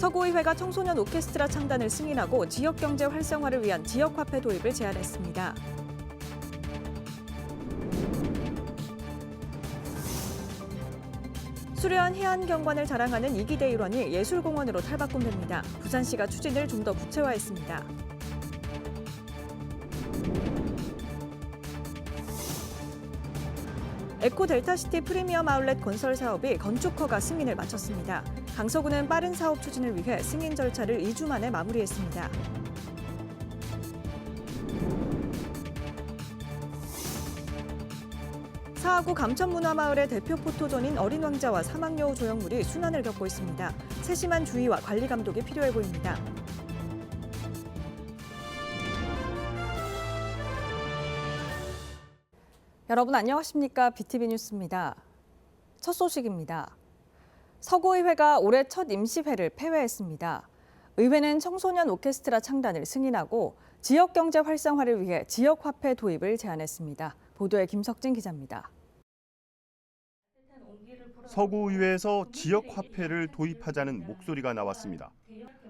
서구의회가 청소년 오케스트라 창단을 승인하고 지역경제 활성화를 위한 지역화폐 도입을 제안했습니다. 수려한 해안경관을 자랑하는 이기대 일원이 예술공원으로 탈바꿈됩니다. 부산시가 추진을 좀 더 구체화했습니다. 에코 델타시티 프리미엄 아울렛 건설 사업이 건축 허가 승인을 마쳤습니다. 강서구는 빠른 사업 추진을 위해 승인 절차를 2주 만에 마무리했습니다. 사하구 감천문화마을의 대표 포토존인 어린 왕자와 사막여우 조형물이 순환을 겪고 있습니다. 세심한 주의와 관리 감독이 필요해 보입니다. 여러분 안녕하십니까? BTV 뉴스입니다. 첫 소식입니다. 서구의회가 올해 첫 임시회를 폐회했습니다. 의회는 청소년 오케스트라 창단을 승인하고 지역경제 활성화를 위해 지역화폐 도입을 제안했습니다. 보도에 김석진 기자입니다. 서구의회에서 지역화폐를 도입하자는 목소리가 나왔습니다.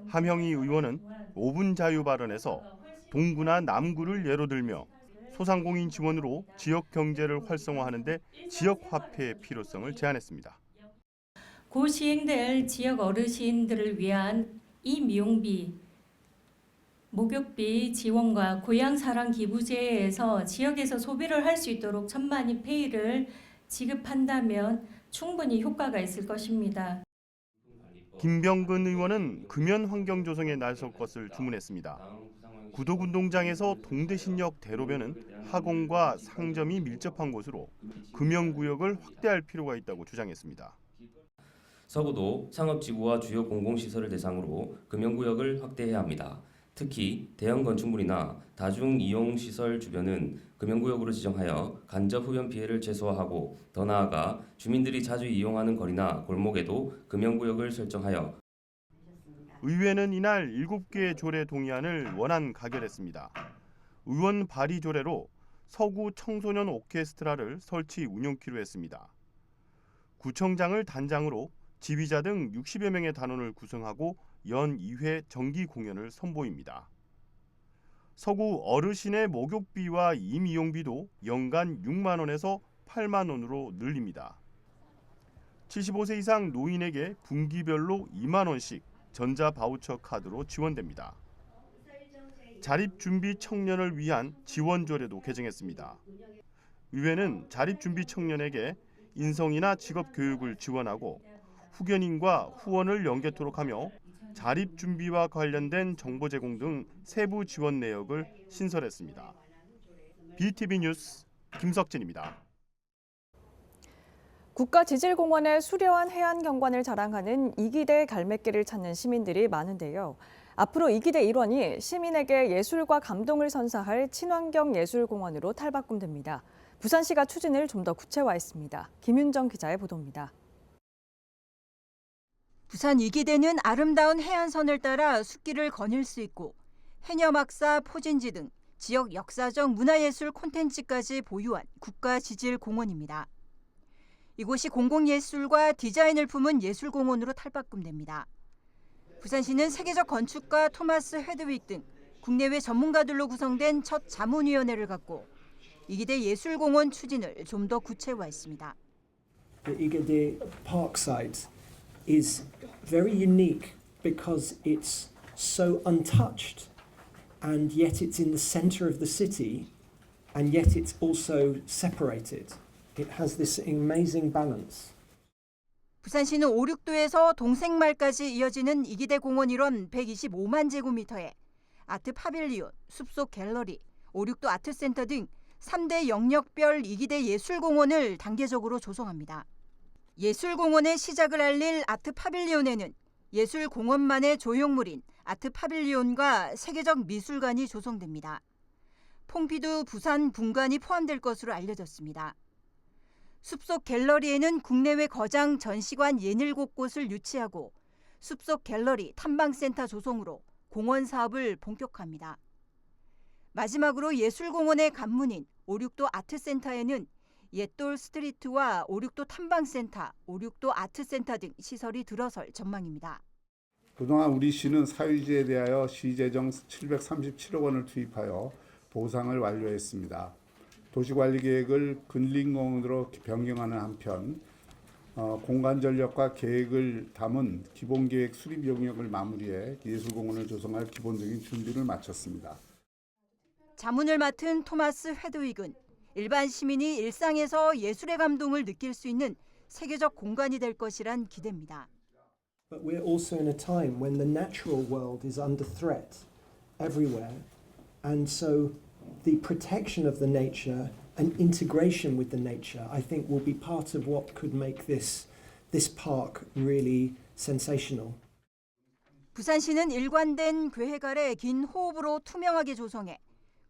함형희 의원은 5분 자유 발언에서 동구나 남구를 예로 들며 소상공인 지원으로 지역 경제를 활성화하는 데 지역 화폐의 필요성을 제안했습니다. 고 시행될 지역 어르신들을 위한 임용비, 목욕비 지원과 고향사랑 기부제에서 지역에서 소비를 할 수 있도록 천만인 페이를 지급한다면 충분히 효과가 있을 것입니다. 김병근 의원은 금연 환경 조성에 나설 것을 주문했습니다. 구독운동장에서 동대신역 대로변은 학원과 상점이 밀접한 곳으로 금연구역을 확대할 필요가 있다고 주장했습니다. 서구도 상업지구와 주요 공공시설을 대상으로 금연구역을 확대해야 합니다. 특히 대형 건축물이나 다중이용시설 주변은 금연구역으로 지정하여 간접 흡연 피해를 최소화하고 더 나아가 주민들이 자주 이용하는 거리나 골목에도 금연구역을 설정하여 의회는 이날 7개의 조례 동의안을 원안 가결했습니다. 의원 발의 조례로 서구 청소년 오케스트라를 설치 운영키로 했습니다. 구청장을 단장으로 지휘자 등 60여 명의 단원을 구성하고 연 2회 정기 공연을 선보입니다. 서구 어르신의 목욕비와 임이용비도 연간 6만 원에서 8만 원으로 늘립니다. 75세 이상 노인에게 분기별로 2만 원씩 전자 바우처 카드로 지원됩니다. 자립준비 청년을 위한 지원 조례도 개정했습니다. 의회는 자립준비 청년에게 인성이나 직업 교육을 지원하고 후견인과 후원을 연계토록 하며 자립준비와 관련된 정보 제공 등 세부 지원 내역을 신설했습니다. BTV 뉴스 김석진입니다. 국가지질공원의 수려한 해안경관을 자랑하는 이기대 갈매길을 찾는 시민들이 많은데요. 앞으로 이기대 일원이 시민에게 예술과 감동을 선사할 친환경 예술공원으로 탈바꿈됩니다. 부산시가 추진을 좀 더 구체화했습니다. 김윤정 기자의 보도입니다. 부산 이기대는 아름다운 해안선을 따라 숲길을 거닐 수 있고 해녀막사, 포진지 등 지역 역사적 문화예술 콘텐츠까지 보유한 국가지질공원입니다. 이곳이 공공예술과 디자인을 품은 예술공원으로 탈바꿈됩니다. 부산시는 세계적 건축가 토마스 헤드윅 등 국내외 전문가들로 구성된 첫 자문위원회를 갖고 이기대 예술공원 추진을 좀 더 구체화했습니다. The Igede park site is very unique because it's so untouched and yet it's in the center of the city and yet it's also separated. It has this amazing balance. 부산시는 오륙도에서 동생말까지 이어지는 이기대 공원 일원 125만 제곱미터에 아트 파빌리온, 숲속 갤러리, 오륙도 아트센터 등 3대 영역별 이기대 예술공원을 단계적으로 조성합니다. 예술공원의 시작을 알릴 아트 파빌리온에는 예술공원만의 조형물인 아트 파빌리온과 세계적 미술관이 조성됩니다. 퐁피두 부산 분관이 포함될 것으로 알려졌습니다. 숲속 갤러리에는 국내외 거장 전시관 67곳을 유치하고 숲속 갤러리 탐방센터 조성으로 공원 사업을 본격화합니다. 마지막으로 예술공원의 간문인 오륙도 아트센터에는 옛돌 스트리트와 오륙도 탐방센터, 오륙도 아트센터 등 시설이 들어설 전망입니다. 그동안 우리 시는 사유지에 대하여 시재정 737억 원을 투입하여 보상을 완료했습니다. 도시관리계획을 근린공원으로 변경하는 한편 공간전략과 계획을 담은 기본계획 수립 영역을 마무리해 예술공원을 조성할 기본적인 준비를 마쳤습니다. 자문을 맡은 토마스 헤드윅은 일반 시민이 일상에서 예술의 감동을 느낄 수 있는 세계적 공간이 될 것이란 기대입니다. But we're also in a time when the natural world is under threat everywhere. And so the protection of the nature and integration with the nature, I think, will be part of what could make this park really sensational. 부산시는 일관된 계획 아래 긴 호흡으로 투명하게 조성해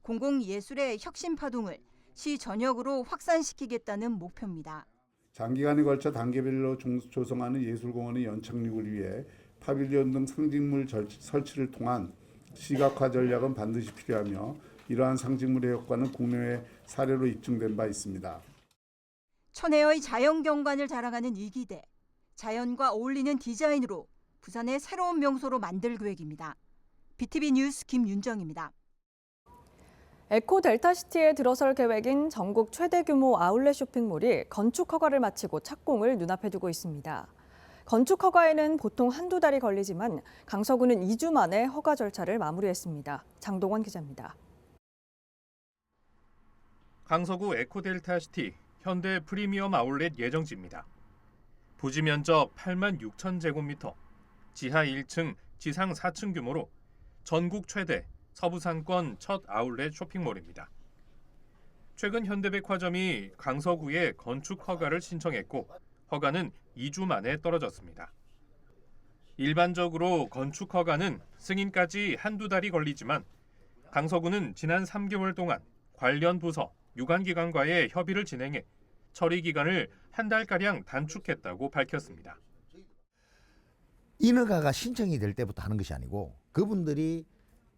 공공예술의 혁신 파동을 시 전역으로 확산시키겠다는 목표입니다. 장기간에 걸쳐 단계별로 조성하는 예술공원의 연착륙을 위해 파빌리온 등 상징물 설치를 통한 시각화 전략은 반드시 필요하며 이러한 상징물의 효과는 국내외 사례로 입증된 바 있습니다. 천혜의 자연경관을 자랑하는 이 기대, 자연과 어울리는 디자인으로 부산의 새로운 명소로 만들 계획입니다. BTV 뉴스 김윤정입니다. 에코 델타시티에 들어설 계획인 전국 최대 규모 아울렛 쇼핑몰이 건축 허가를 마치고 착공을 눈앞에 두고 있습니다. 건축 허가에는 보통 한두 달이 걸리지만 강서구는 2주 만에 허가 절차를 마무리했습니다. 장동원 기자입니다. 강서구 에코델타시티 현대 프리미엄 아울렛 예정지입니다. 부지 면적 8만 6천 제곱미터, 지하 1층, 지상 4층 규모로 전국 최대 서부상권 첫 아울렛 쇼핑몰입니다. 최근 현대백화점이 강서구에 건축 허가를 신청했고 허가는 2주 만에 떨어졌습니다. 일반적으로 건축 허가는 승인까지 한두 달이 걸리지만 강서구는 지난 3개월 동안 관련 부서, 유관기관과의 협의를 진행해 처리 기간을 한 달가량 단축했다고 밝혔습니다. 인허가가 신청이 될 때부터 하는 것이 아니고 그분들이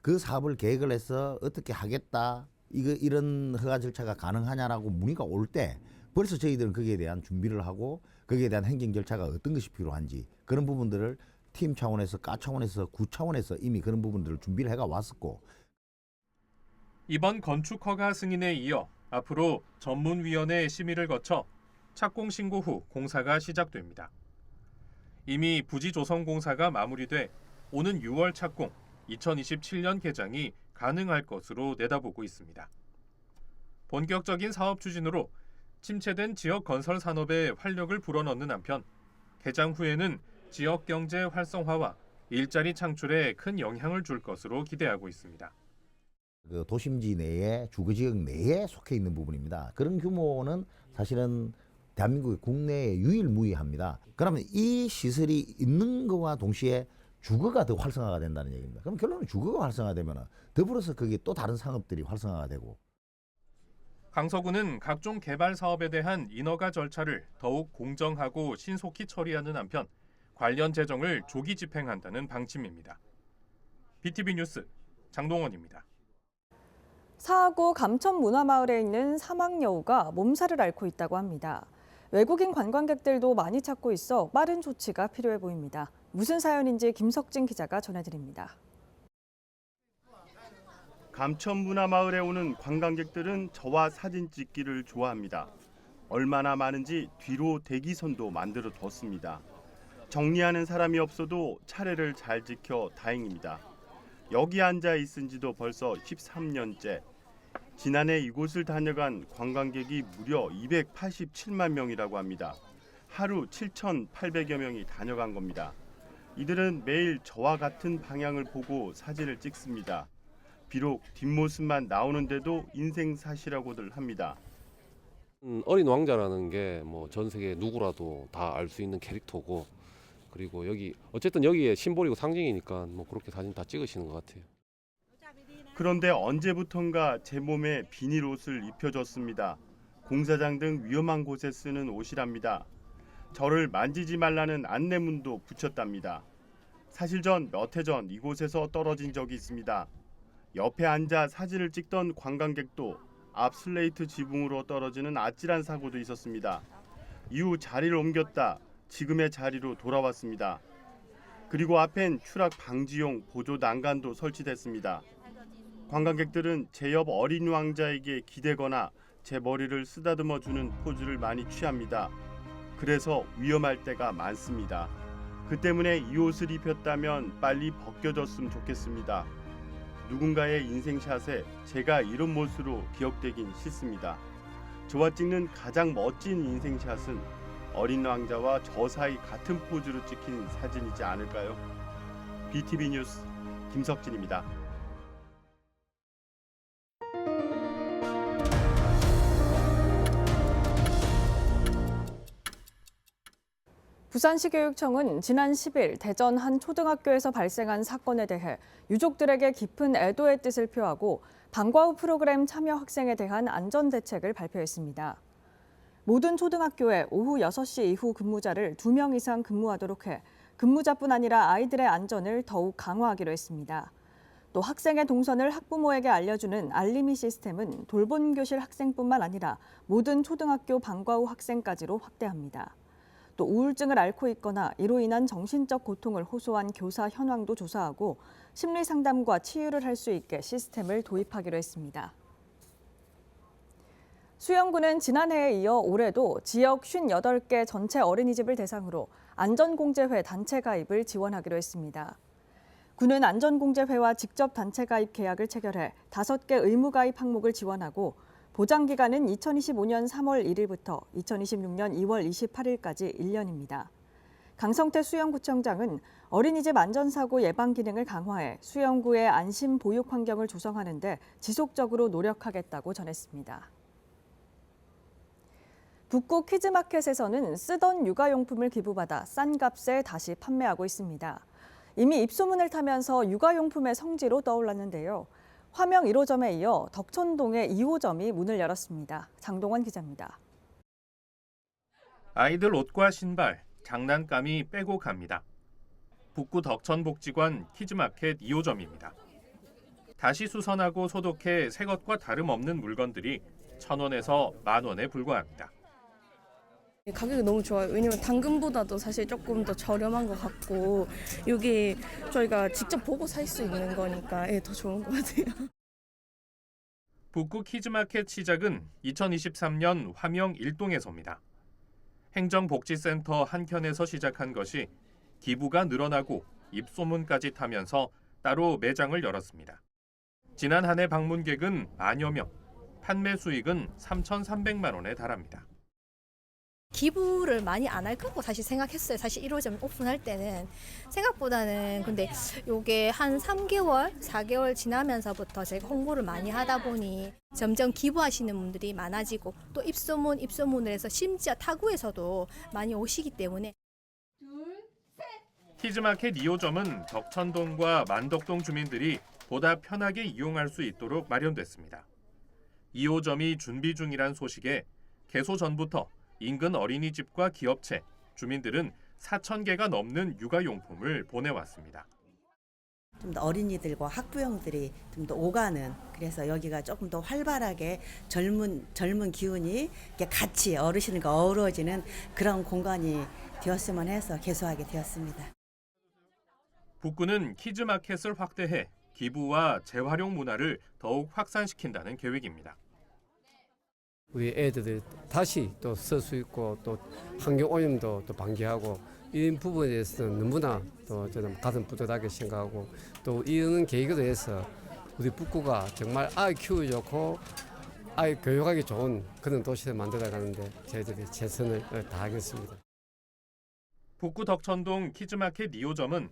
그 사업을 계획을 해서 어떻게 하겠다, 이런 허가 절차가 가능하냐라고 문의가 올 때 벌써 저희들은 거기에 대한 준비를 하고 거기에 대한 행정 절차가 어떤 것이 필요한지 그런 부분들을 팀 차원에서, 가 차원에서, 구 차원에서 이미 그런 부분들을 준비를 해가 왔었고 이번 건축 허가 승인에 이어 앞으로 전문위원회 심의를 거쳐 착공 신고 후 공사가 시작됩니다. 이미 부지 조성 공사가 마무리돼 오는 6월 착공, 2027년 개장이 가능할 것으로 내다보고 있습니다. 본격적인 사업 추진으로 침체된 지역 건설 산업에 활력을 불어넣는 한편 개장 후에는 지역 경제 활성화와 일자리 창출에 큰 영향을 줄 것으로 기대하고 있습니다. 그 도심지 내에 주거지역 내에 속해 있는 부분입니다. 그런 규모는 사실은 대한민국의 국내에 유일무이합니다. 그러면 이 시설이 있는 것과 동시에 주거가 더 활성화가 된다는 얘기입니다. 그럼 결론은 주거가 활성화되면 더불어서 거기에 또 다른 상업들이 활성화가 되고. 강서구는 각종 개발 사업에 대한 인허가 절차를 더욱 공정하고 신속히 처리하는 한편 관련 재정을 조기 집행한다는 방침입니다. BTV 뉴스 장동원입니다. 사하구 감천문화마을에 있는 사막여우가 몸살을 앓고 있다고 합니다. 외국인 관광객들도 많이 찾고 있어 빠른 조치가 필요해 보입니다. 무슨 사연인지 김석진 기자가 전해드립니다. 감천문화마을에 오는 관광객들은 저와 사진 찍기를 좋아합니다. 얼마나 많은지 뒤로 대기선도 만들어 뒀습니다. 정리하는 사람이 없어도 차례를 잘 지켜 다행입니다. 여기 앉아 있은 지도 벌써 13년째. 지난해 이곳을 다녀간 관광객이 무려 287만 명이라고 합니다. 하루 7,800여 명이 다녀간 겁니다. 이들은 매일 저와 같은 방향을 보고 사진을 찍습니다. 비록 뒷모습만 나오는데도 인생샷이라고들 합니다. 어린 왕자라는 게 뭐 전 세계 누구라도 다 알 수 있는 캐릭터고 그리고 여기 어쨌든 여기에 심볼이고 상징이니까 뭐 그렇게 사진 다 찍으시는 것 같아요. 그런데 언제부턴가 제 몸에 비닐 옷을 입혀줬습니다. 공사장 등 위험한 곳에 쓰는 옷이랍니다. 저를 만지지 말라는 안내문도 붙였답니다. 사실 전 몇 해 전 이곳에서 떨어진 적이 있습니다. 옆에 앉아 사진을 찍던 관광객도 앞 슬레이트 지붕으로 떨어지는 아찔한 사고도 있었습니다. 이후 자리를 옮겼다 지금의 자리로 돌아왔습니다. 그리고 앞엔 추락 방지용 보조 난간도 설치됐습니다. 관광객들은 제 옆 어린 왕자에게 기대거나 제 머리를 쓰다듬어 주는 포즈를 많이 취합니다. 그래서 위험할 때가 많습니다. 그 때문에 이 옷을 입혔다면 빨리 벗겨졌으면 좋겠습니다. 누군가의 인생샷에 제가 이런 모습으로 기억되긴 싫습니다. 저와 찍는 가장 멋진 인생샷은 어린 왕자와 저 사이 같은 포즈로 찍힌 사진이지 않을까요? BTV 뉴스 김석진입니다. 부산시교육청은 지난 10일 대전 한 초등학교에서 발생한 사건에 대해 유족들에게 깊은 애도의 뜻을 표하고 방과 후 프로그램 참여 학생에 대한 안전대책을 발표했습니다. 모든 초등학교에 오후 6시 이후 근무자를 2명 이상 근무하도록 해 근무자뿐 아니라 아이들의 안전을 더욱 강화하기로 했습니다. 또 학생의 동선을 학부모에게 알려주는 알림이 시스템은 돌봄교실 학생뿐만 아니라 모든 초등학교 방과 후 학생까지로 확대합니다. 또 우울증을 앓고 있거나 이로 인한 정신적 고통을 호소한 교사 현황도 조사하고 심리 상담과 치유를 할 수 있게 시스템을 도입하기로 했습니다. 수영구는 지난해에 이어 올해도 지역 58개 전체 어린이집을 대상으로 안전공제회 단체 가입을 지원하기로 했습니다. 구는 안전공제회와 직접 단체 가입 계약을 체결해 5개 의무 가입 항목을 지원하고 보장 기간은 2025년 3월 1일부터 2026년 2월 28일까지 1년입니다. 강성태 수영구청장은 어린이집 안전사고 예방 기능을 강화해 수영구의 안심 보육 환경을 조성하는 데 지속적으로 노력하겠다고 전했습니다. 북구 키즈마켓에서는 쓰던 육아용품을 기부받아 싼 값에 다시 판매하고 있습니다. 이미 입소문을 타면서 육아용품의 성지로 떠올랐는데요. 화명 1호점에 이어 덕천동의 2호점이 문을 열었습니다. 장동원 기자입니다. 아이들 옷과 신발, 장난감이 빼고 갑니다. 북구 덕천복지관 키즈마켓 2호점입니다. 다시 수선하고 소독해 새 것과 다름없는 물건들이 1,000원에서 10,000원에 불과합니다. 가격이 너무 좋아요. 왜냐면 당근보다도 사실 조금 더 저렴한 것 같고 이게 저희가 직접 보고 살 수 있는 거니까 더 좋은 것 같아요. 북구 키즈마켓 시작은 2023년 화명 1동에서입니다. 행정복지센터 한켠에서 시작한 것이 기부가 늘어나고 입소문까지 타면서 따로 매장을 열었습니다. 지난 한 해 방문객은 10,000여 명, 판매 수익은 3,300만 원에 달합니다. 기부를 많이 안 할 거고 사실 생각했어요. 사실 1호점 오픈할 때는 생각보다는 근데 요게 한 3개월, 4개월 지나면서부터 제가 홍보를 많이 하다 보니 점점 기부하시는 분들이 많아지고 또 입소문을 해서 심지어 타구에서도 많이 오시기 때문에 키즈마켓 2호점은 덕천동과 만덕동 주민들이 보다 편하게 이용할 수 있도록 마련됐습니다. 2호점이 준비 중이란 소식에 개소 전부터 인근 어린이집과 기업체, 주민들은 4,000개가 넘는 육아용품을 보내왔습니다. 좀 더 어린이들과 학부형들이 좀 더 오가는, 그래서 여기가 조금 더 활발하게 젊은 기운이 같이 어르신과 어우러지는 그런 공간이 되었으면 해서 개소하게 되었습니다. 북구는 키즈마켓을 확대해 기부와 재활용 문화를 더욱 확산시킨다는 계획입니다. 우리 애들이 다시 또 쓸 수 있고 또 환경 오염도 또 방지하고 이 부분에 대해서는 너무나 또 저는 가슴 뿌듯하게 생각하고 또 이런 계기로 해서 우리 북구가 정말 아이 키우기 좋고 아이 교육하기 좋은 그런 도시를 만들어가는데 저희들이 최선을 다하겠습니다. 북구 덕천동 키즈마켓 2호점은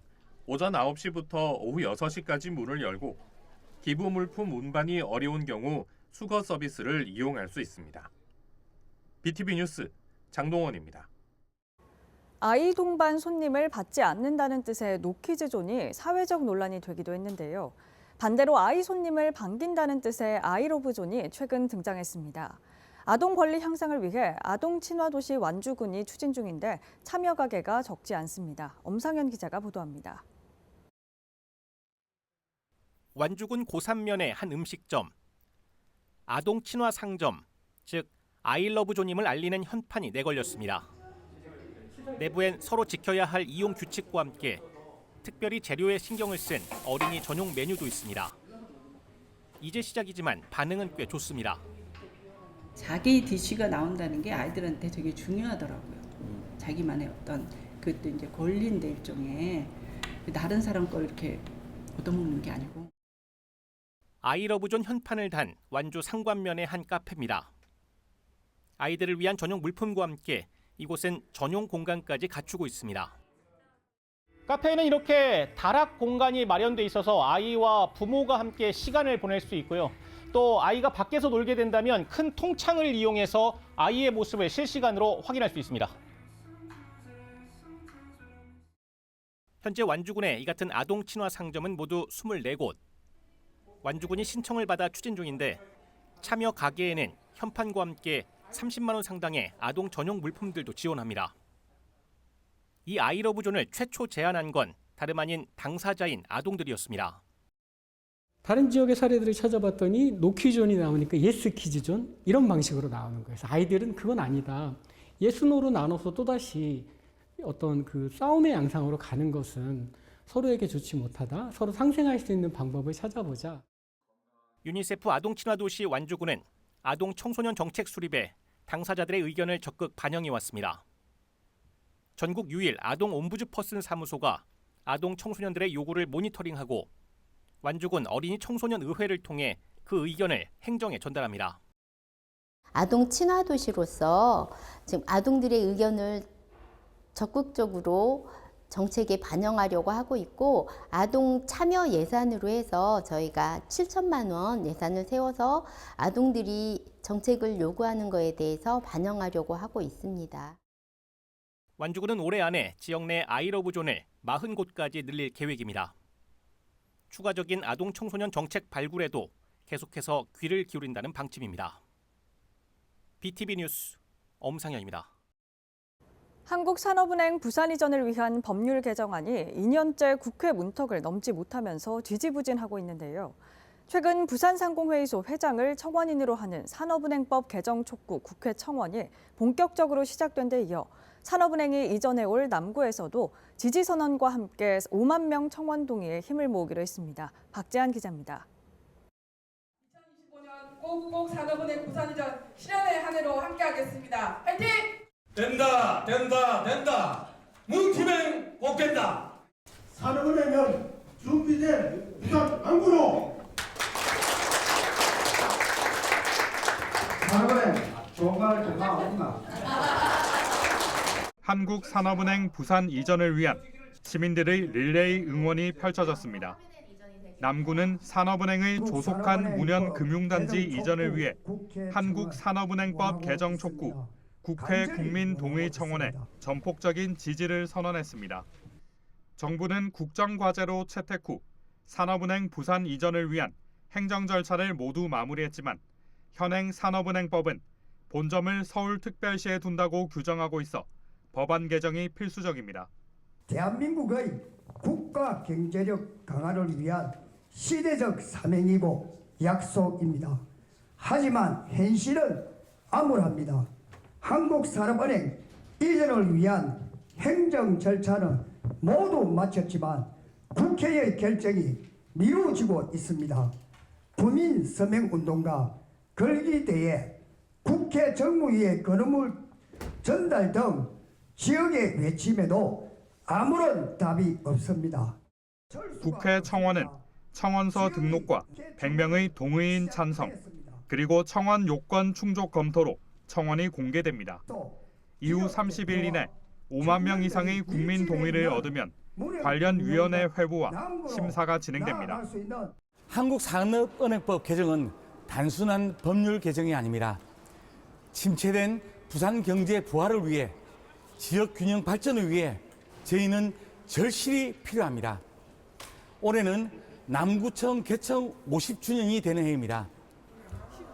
오전 9시부터 오후 6시까지 문을 열고 기부 물품 운반이 어려운 경우 수거 서비스를 이용할 수 있습니다. BTV 뉴스 장동원입니다. 아이 동반 손님을 받지 않는다는 뜻의 노키즈존이 사회적 논란이 되기도 했는데요. 반대로 아이 손님을 반긴다는 뜻의 아이러브존이 최근 등장했습니다. 아동 권리 향상을 위해 아동 친화 도시 완주군이 추진 중인데 참여 가게가 적지 않습니다. 엄상현 기자가 보도합니다. 완주군 고산면의 한 음식점. 아동 친화 상점, 즉 아이러브존임을 알리는 현판이 내걸렸습니다. 내부엔 서로 지켜야 할 이용 규칙과 함께 특별히 재료에 신경을 쓴 어린이 전용 메뉴도 있습니다. 이제 시작이지만 반응은 꽤 좋습니다. 자기 디쉬가 나온다는 게 아이들한테 되게 중요하더라고요. 자기만의 어떤 그것도 이제 권리인데 일종의 다른 사람 걸 이렇게 얻어먹는 게 아니고. 아이러브존 현판을 단 완주 상관면의 한 카페입니다. 아이들을 위한 전용 물품과 함께 이곳은 전용 공간까지 갖추고 있습니다. 카페에는 이렇게 다락 공간이 마련돼 있어서 아이와 부모가 함께 시간을 보낼 수 있고요. 또 아이가 밖에서 놀게 된다면 큰 통창을 이용해서 아이의 모습을 실시간으로 확인할 수 있습니다. 현재 완주군에 이 같은 아동 친화 상점은 모두 24곳. 완주군이 신청을 받아 추진 중인데 참여 가게에는 현판과 함께 30만 원 상당의 아동 전용 물품들도 지원합니다. 이 아이러브존을 최초 제안한 건 다름 아닌 당사자인 아동들이었습니다. 다른 지역의 사례들을 찾아봤더니 노키존이 나오니까 예스키즈존 이런 방식으로 나오는 거예요. 그래서 아이들은 그건 아니다. 예스노로 나눠서 또다시 어떤 그 싸움의 양상으로 가는 것은 서로에게 좋지 못하다. 서로 상생할 수 있는 방법을 찾아보자. 유니세프 아동친화도시 완주군은 아동 청소년 정책 수립에 당사자들의 의견을 적극 반영해 왔습니다. 전국 유일 아동 옴부즈퍼슨 사무소가 아동 청소년들의 요구를 모니터링하고 완주군 어린이 청소년 의회를 통해 그 의견을 행정에 전달합니다. 아동 친화 도시로서 지금 아동들의 의견을 적극적으로 정책에 반영하려고 하고 있고 아동 참여 예산으로 해서 저희가 7천만 원 예산을 세워서 아동들이 정책을 요구하는 것에 대해서 반영하려고 하고 있습니다. 완주군은 올해 안에 지역 내 아이러브존을 40곳까지 늘릴 계획입니다. 추가적인 아동 청소년 정책 발굴에도 계속해서 귀를 기울인다는 방침입니다. BTV 뉴스 엄상현입니다. 한국산업은행 부산 이전을 위한 법률 개정안이 2년째 국회 문턱을 넘지 못하면서 뒤지부진하고 있는데요. 최근 부산상공회의소 회장을 청원인으로 하는 산업은행법 개정 촉구 국회 청원이 본격적으로 시작된 데 이어 산업은행이 이전에 올 남구에서도 지지선언과 함께 5만 명 청원 동의에 힘을 모으기로 했습니다. 박재한 기자입니다. 2025년 꼭꼭 산업은행 부산 이전 실현의 한 해로 함께하겠습니다. 화이팅! 된다 된다 된다 문팀행 꼭 된다. 산업은행은 준비된 부산 남구로 산업은행 좋은 말 좀 나오구나. 한국산업은행 부산 이전을 위한 시민들의 릴레이 응원이 펼쳐졌습니다. 남구는 산업은행의 조속한 문현 금융단지 이전을 위해 한국산업은행법 개정 촉구 국회 국민동의 청원에 전폭적인 지지를 선언했습니다. 정부는 국정과제로 채택 후 산업은행 부산 이전을 위한 행정 절차를 모두 마무리했지만 현행 산업은행법은 본점을 서울특별시에 둔다고 규정하고 있어 법안 개정이 필수적입니다. 대한민국의 국가 경제력 강화를 위한 시대적 사명이고 약속입니다. 하지만 현실은 암울합니다. 한국산업은행 이전을 위한 행정 절차는 모두 마쳤지만 국회의 결정이 미루어지고 있습니다. 부민 서명운동과 걸기대회, 국회 정무위의 건의물 전달 등 지역의 외침에도 아무런 답이 없습니다. 국회 청원은 청원서 등록과 100명의 동의인 찬성, 그리고 청원 요건 충족 검토로 청원이 공개됩니다. 이후 30일 이내 5만 명 이상의 국민 동의를 얻으면 관련 위원회 회부와 심사가 진행됩니다. 한국산업은행법 개정은 단순한 법률 개정이 아닙니다. 침체된 부산 경제 부활을 위해 지역 균형 발전을 위해 저희는 절실히 필요합니다. 올해는 남구청 개청 50주년이 되는 해입니다.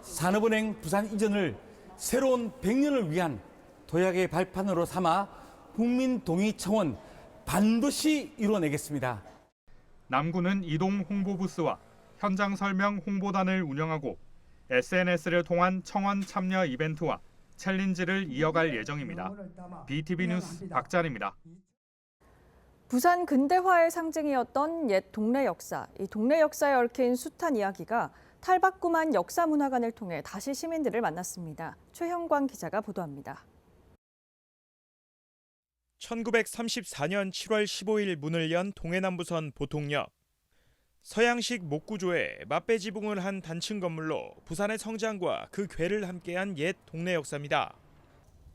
산업은행 부산 이전을 새로운 100년을 위한 도약의 발판으로 삼아 국민 동의 청원 반드시 이뤄내겠습니다. 남구는 이동 홍보부스와 현장 설명 홍보단을 운영하고 SNS를 통한 청원 참여 이벤트와 챌린지를 이어갈 예정입니다. BTV 뉴스 박찬입니다. 부산 근대화의 상징이었던 옛 동네 역사, 이 동네 역사에 얽힌 숱한 이야기가 탈바꿈한 역사문화관을 통해 다시 시민들을 만났습니다. 최형광 기자가 보도합니다. 1934년 7월 15일 문을 연 동해남부선 보통역. 서양식 목구조에 맛배 지붕을 한 단층 건물로 부산의 성장과 그 궤를 함께한 옛 동네 역사입니다.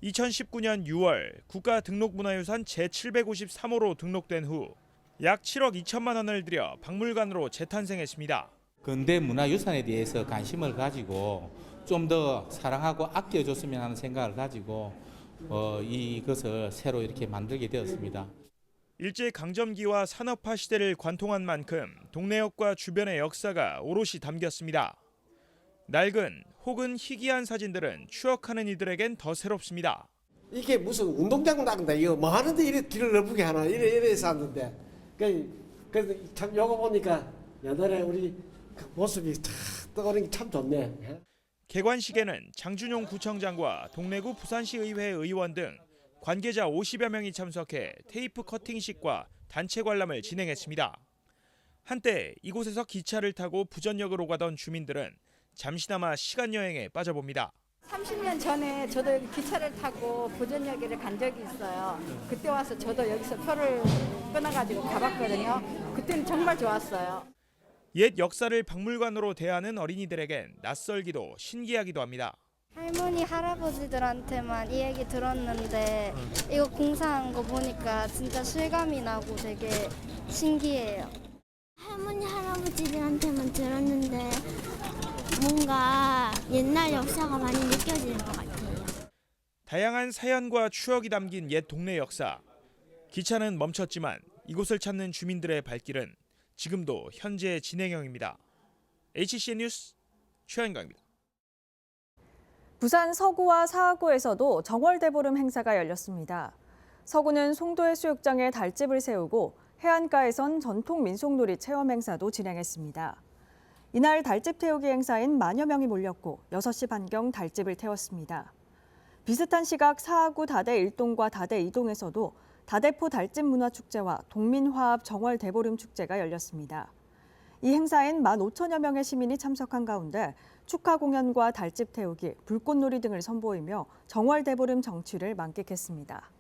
2019년 6월 국가등록문화유산 제753호로 등록된 후 약 7억 2천만 원을 들여 박물관으로 재탄생했습니다. 근대 문화유산에 대해서 관심을 가지고 좀 더 사랑하고 아껴줬으면 하는 생각을 가지고 이것을 새로 이렇게 만들게 되었습니다. 일제강점기와 산업화 시대를 관통한 만큼 동네역과 주변의 역사가 오롯이 담겼습니다. 낡은 혹은 희귀한 사진들은 추억하는 이들에겐 더 새롭습니다. 이게 무슨 운동장 나간다 이거 뭐 하는데 이래 길을 넓게 하나 이래서 왔는데 그래서 참 요거 보니까 옛날에 우리 그 모습이 탁 떠오르는 게 참 좋네. 개관식에는 장준용 구청장과 동래구 부산시 의회 의원 등 관계자 50여 명이 참석해 테이프 커팅식과 단체 관람을 진행했습니다. 한때 이곳에서 기차를 타고 부전역으로 가던 주민들은 잠시나마 시간 여행에 빠져봅니다. 30년 전에 저도 기차를 타고 부전역에 간 적이 있어요. 그때 와서 저도 여기서 표를 끊어가지고 가봤거든요. 그때는 정말 좋았어요. 옛 역사를 박물관으로 대하는 어린이들에겐 낯설기도 신기하기도 합니다. 할머니, 할아버지들한테만 이 얘기 들었는데 이거 공사한 거 보니까 진짜 실감이 나고 되게 신기해요. 할머니, 할아버지들한테만 들었는데 뭔가 옛날 역사가 많이 느껴지는 것 같아요. 다양한 사연과 추억이 담긴 옛 동네 역사. 기차는 멈췄지만 이곳을 찾는 주민들의 발길은 지금도 현재 진행형입니다. HCN 뉴스 최현광입니다. 부산 서구와 사하구에서도 정월대보름 행사가 열렸습니다. 서구는 송도해수욕장에 달집을 세우고 해안가에선 전통 민속놀이 체험 행사도 진행했습니다. 이날 달집 태우기 행사엔 만여 명이 몰렸고 6시 반경 달집을 태웠습니다. 비슷한 시각 사하구 다대 1동과 다대 2동에서도 다대포 달집 문화축제와 동민화합 정월 대보름 축제가 열렸습니다. 이 행사엔 15,000여 명의 시민이 참석한 가운데 축하 공연과 달집 태우기, 불꽃놀이 등을 선보이며 정월 대보름 정취를 만끽했습니다.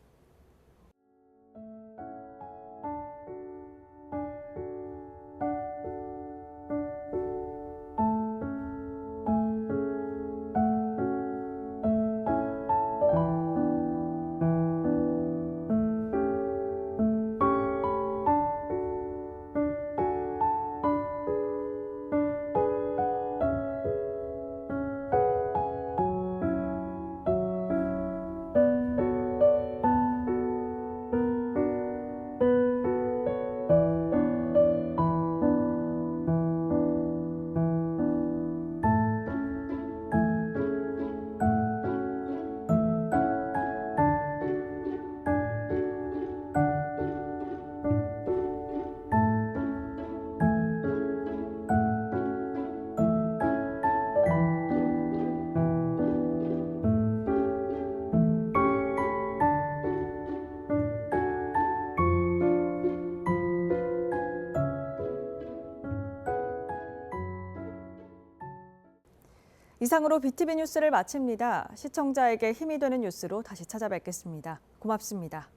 이상으로 BTV 뉴스를 마칩니다. 시청자에게 힘이 되는 뉴스로 다시 찾아뵙겠습니다. 고맙습니다.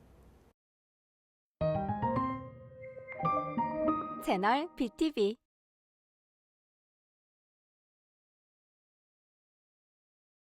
채널 BTV